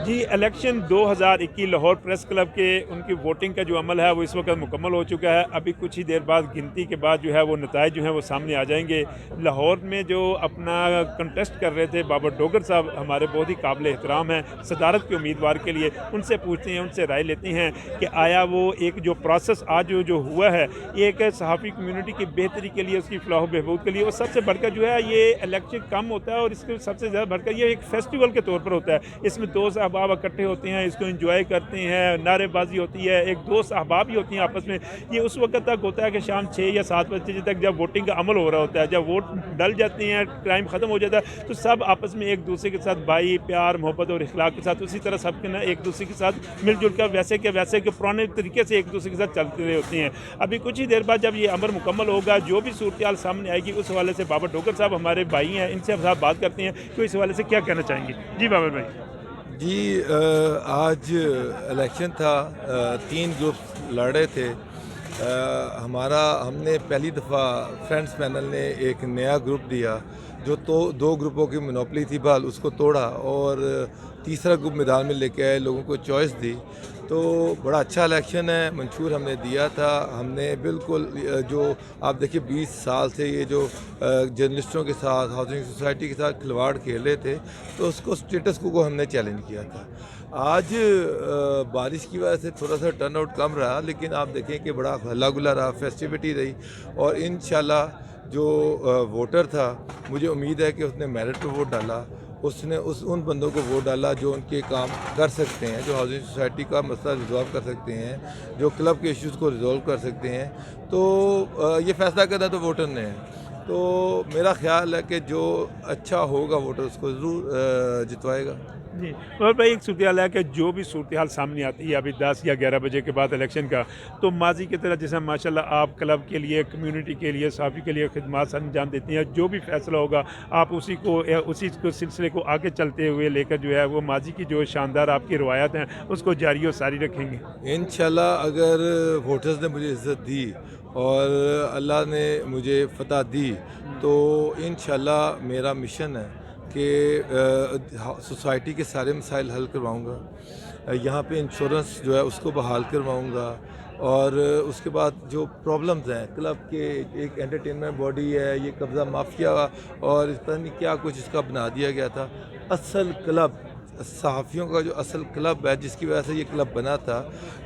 जी, election 2021 Lahore press club के उनकी voting का जो अमल है वो इस वक्त मुकम्मल हो चुका है। अभी कुछ ही देर बाद गिनती के बाद जो है वो नताइज जो हैं वो सामने आ जाएंगे। लाहौर में जो अपना कंटेस्ट कर रहे थे बाबर डोगर साहब, हमारे बहुत ही काबिल एहतराम हैं सदारत के उम्मीदवार के लिए। उनसे पूछते हैं, उनसे राय लेते हैं कि आया वो एक जो प्रोसेस आज जो हुआ है ये एक सहाफ़ी कम्यूनिटी की बेहतरी के लिए, उसकी फलाह बहबूद के लिए, और सबसे बढ़कर जो है ये इलेक्शन कम होता है और इसके सबसे ज़्यादा बढ़कर ये एक फेस्टिवल के तौर पर होता है। इसमें दोस्त अहबाब इकट्ठे होते हैं, इसको एंजॉय करते हैं, नारेबाजी होती है, एक दोस्त अहबाब ही होती हैं आपस में। ये उस वक्त तक होता है कि शाम 6 या 7 बजे तक जब वोटिंग का अमल हो रहा होता है, जब वोट डल जाते हैं, क्राइम ख़त्म हो जाता है, तो सब आपस में एक दूसरे के साथ भाई प्यार मोहब्बत और इखलाक के साथ उसी तरह सबके ना एक दूसरे के साथ मिलजुल कर वैसे के पुराने तरीके से एक दूसरे के साथ चलते रहे होते हैं। अभी कुछ ही देर बाद जब ये अमर मुकम्मल होगा, जो भी सूरत हाल सामने आएगी, उस हवाले से बाबर डोगर साहब हमारे भाई हैं, इनसे हम साथ बात करते हैं तो इस हवाले से क्या कहना चाहेंगे। जी बाबर भाई। जी आज इलेक्शन था। 3 ग्रुप लड़ रहे थे। हमने पहली दफ़ा फ्रेंड्स पैनल ने एक नया ग्रुप दिया जो तो 2 ग्रुपों की मोनोपली थी, बल उसको तोड़ा और तीसरा ग्रुप मैदान में लेके आए, लोगों को चॉइस दी। तो बड़ा अच्छा इलेक्शन है, मंशूर हमने दिया था। हमने बिल्कुल जो आप देखिए 20 साल से ये जो जर्नलिस्टों के साथ, हाउसिंग सोसाइटी के साथ खिलवाड़ खेल रहे थे, तो उसको स्टेटस को हमने चैलेंज किया था। आज बारिश की वजह से थोड़ा सा टर्नआउट कम रहा, लेकिन आप देखें कि बड़ा हल्ला गुल्ला रहा, फेस्टिविटी रही। और इंशाल्लाह जो वोटर था, मुझे उम्मीद है कि उसने मेरिट पे वोट डाला, उसने उन बंदों को वोट डाला जो उनके काम कर सकते हैं, जो हाउसिंग सोसाइटी का मसला रिजॉल्व कर सकते हैं, जो क्लब के इश्यूज़ को रिजॉल्व कर सकते हैं। तो ये फैसला करना तो वोटर ने है। तो मेरा ख्याल है कि जो अच्छा होगा वोटर उसको ज़रूर जितवाएगा। जी, और भाई एक सूरत हाल है कि जो भी सूरत हाल सामने आती है अभी 10 या 11 बजे के बाद इलेक्शन का, तो माजी की तरह जैसे माशाल्लाह आप क्लब के लिए, कम्युनिटी के लिए, सहाफ़ी के लिए खिदमत अंजाम देती हैं। जो भी फैसला होगा आप उसी को सिलसिले को आगे चलते हुए लेकर जो है वो माजी की जो शानदार आपकी रवायत हैं उसको जारी और सारी रखेंगे। इंशाल्लाह अगर वोटर्स ने मुझे इज़्ज़त दी और अल्लाह ने मुझे फ़तह दी, तो इंशाल्लाह मेरा मिशन है कि सोसाइटी के सारे मसाइल हल करवाऊँगा। यहाँ पे इंश्योरेंस जो है उसको बहाल करवाऊँगा। और उसके बाद जो प्रॉब्लम्स हैं क्लब के, एक एंटरटेनमेंट बॉडी है, ये कब्ज़ा माफिया और पता नहीं क्या कुछ इसका बना दिया गया था। असल क्लब सहाफ़ियों का जो असल क्लब है, जिसकी वजह से ये क्लब बना था,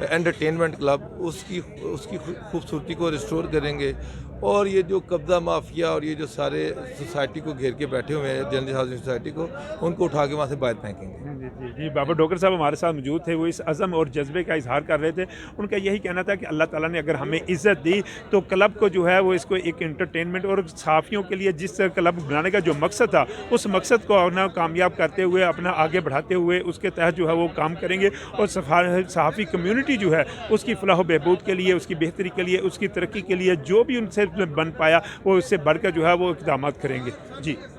एंटरटेनमेंट क्लब, उसकी खूबसूरती को रिस्टोर करेंगे। और ये जो कब्ज़ा माफिया और ये जो सारे सोसाइटी को घेर के बैठे हुए हैं, जनरल हाउसिंग सोसाइटी को, उनको उठा के वहाँ से बाहर फेंकेंगे। जी, जी, जी, बाबर डोगर साहब हमारे साथ मौजूद थे। वो इस अज़म और जज्बे का इज़हार कर रहे थे। उनका यही कहना था कि अल्लाह ताला ने अगर हमें इज़्ज़त दी तो क्लब को जो है वो इसको एक एंटरटेनमेंट और सहाफ़ियों के लिए जिस क्लब बनाने का जो मकसद था, उस मकसद को अपना कामयाब करते हुए, अपना आगे बढ़ाते हुए उसके तहत जो है वो काम करेंगे। और सहाफ़ी कम्यूनिटी जो है उसकी फलाह बहबूद के लिए, उसकी बेहतरी के लिए, उसकी तरक्की के लिए जो भी उनसे बन पाया वो उससे बढ़कर जो है वो इक़दामात करेंगे। जी।